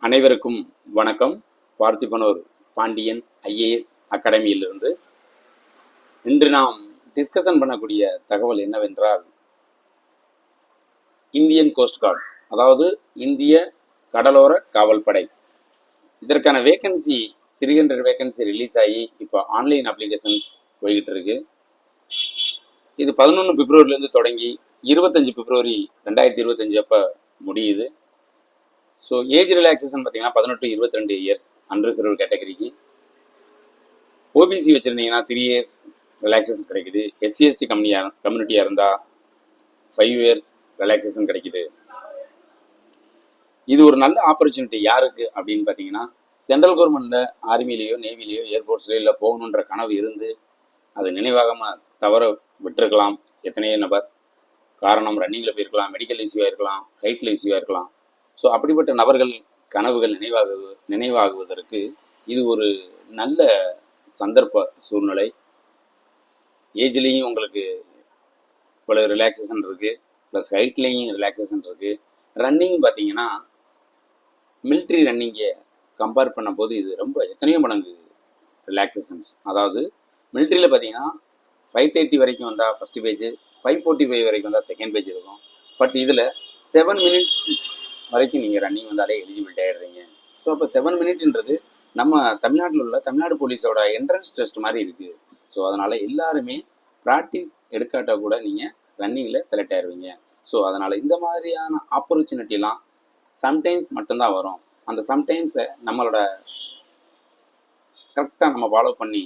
அனைவருக்கும் வணக்கம். பார்த்திபனூர் பாண்டியன் ஐஏஎஸ் அகாடமியிலிருந்து இன்று நாம் டிஸ்கஷன் பண்ணக்கூடிய தகவல் என்னவென்றால், இந்தியன் கோஸ்ட் கார்டு, அதாவது இந்திய கடலோர காவல்படை, இதற்கான வேகன்சி 300 வேகன்சி ரிலீஸ் ஆகி இப்போ ஆன்லைன் அப்ளிகேஷன்ஸ் போய்கிட்டு இருக்கு. இது 11 பிப்ரவரிலேருந்து தொடங்கி 25 பிப்ரவரி 2025 அப்போ முடியுது. ஸோ ஏஜ் ரிலாக்ஸேஷன் பார்த்தீங்கன்னா 18-22 இயர்ஸ் அன்ரிசர்வ்டு கேட்டகரிக்கு. ஓபிசி வச்சுருந்தீங்கன்னா 3 இயர்ஸ் ரிலாக்ஸேஷன் கிடைக்குது. எஸ்சிஎஸ்டி கம்யூனிட்டியாக இருந்தால் 5 இயர்ஸ் ரிலாக்ஸேஷன் கிடைக்குது. இது ஒரு நல்ல ஆப்பர்ச்சுனிட்டி யாருக்கு அப்படின்னு பார்த்தீங்கன்னா, சென்ட்ரல் கவர்மெண்ட்டில் ஆர்மிலேயோ நேவிலேயோ ஏர்ஃபோர்ஸ்லேயோ இல்லை போகணுன்ற கனவு இருந்து அது நினைவாகாமல் தவற விட்டுருக்கலாம் எத்தனையோ நபர். காரணம் ரன்னிங்கில் போயிருக்கலாம், மெடிக்கல் இஷ்யூவாக இருக்கலாம், ஹைட்டில் இஷ்யூவாக இருக்கலாம். ஸோ அப்படிப்பட்ட நபர்கள் கனவுகள் நினைவாகுவதற்கு இது ஒரு நல்ல சந்தர்ப்ப சூழ்நிலை. ஏஜ்லேயும் உங்களுக்கு இவ்வளோ ரிலாக்ஸேஷன் இருக்குது, ப்ளஸ் ஹைட்லேயும் ரிலாக்ஸேஷன் இருக்குது. ரன்னிங் பார்த்தீங்கன்னா மிலிட்ரி ரன்னிங்கை கம்பேர் பண்ணும்போது இது ரொம்ப எத்தனையோ மடங்கு ரிலாக்ஸேஷன்ஸ். அதாவது மிலிட்ரியில் பார்த்தீங்கன்னா 530 வரைக்கும் வந்தால் ஃபஸ்ட்டு பேஜ், 545 வரைக்கும் வந்தால் செகண்ட் பேஜ் இருக்கும். பட் இதில் 7 மினிட்ஸ் வரைக்கும் நீங்கள் ரன்னிங் வந்தாலே எலிஜிபிலிட்டி ஆகிடுறீங்க. ஸோ அப்போ 7 மினிட்ன்றது நம்ம தமிழ்நாட்டில் உள்ள தமிழ்நாடு போலீஸோட என்ட்ரன்ஸ் டெஸ்ட் மாதிரி இருக்குது. ஸோ அதனால் எல்லாருமே ப்ராக்டிஸ் எடுக்காட்டால் கூட நீங்கள் ரன்னிங்கில் செலக்ட் ஆயிடுவீங்க. ஸோ அதனால் இந்த மாதிரியான ஆப்பர்ச்சுனிட்டிலாம் சம்டைம்ஸ் மட்டும்தான் வரும். அந்த சம்டைம்ஸை நம்மளோட கரெக்டாக நம்ம ஃபாலோ பண்ணி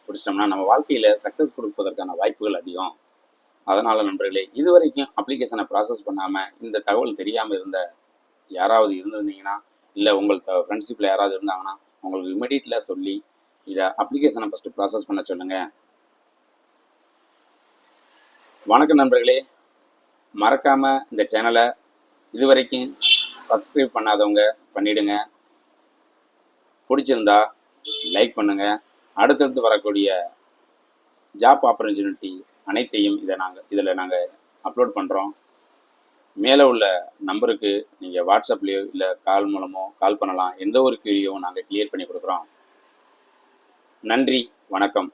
பிடிச்சிட்டோம்னா நம்ம வாழ்க்கையில் சக்ஸஸ் கொடுப்பதற்கான வாய்ப்புகள் அதிகம். அதனால் நண்பர்களே, இது வரைக்கும் அப்ளிகேஷனை ப்ராசஸ் பண்ணாமல் இந்த தகவல் தெரியாமல் இருந்த யாராவது இருந்திருந்தீங்கன்னா, இல்லை உங்கள் ஃப்ரெண்ட்ஷிப்பில் யாராவது இருந்தாங்கன்னா உங்களுக்கு இமீடியட்டில் சொல்லி இதை அப்ளிகேஷனை ஃபஸ்ட்டு ப்ராசஸ் பண்ண சொல்லுங்கள். வணக்கம் நண்பர்களே, மறக்காமல் இந்த சேனலை இது வரைக்கும் சப்ஸ்கிரைப் பண்ணாதவங்க பண்ணிவிடுங்க. பிடிச்சிருந்தா லைக் பண்ணுங்கள். அடுத்தடுத்து வரக்கூடிய ஜாப் ஆப்பர்ச்சுனிட்டி அனைத்தையும் இதில் நாங்கள் அப்லோட் பண்ணுறோம். மேலே உள்ள நம்பருக்கு நீங்கள் வாட்ஸ்அப்லேயோ இல்லை கால் மூலமோ கால் பண்ணலாம். எந்த ஒரு கியூரியவும் நாங்கள் கிளியர் பண்ணி கொடுக்குறோம். நன்றி, வணக்கம்.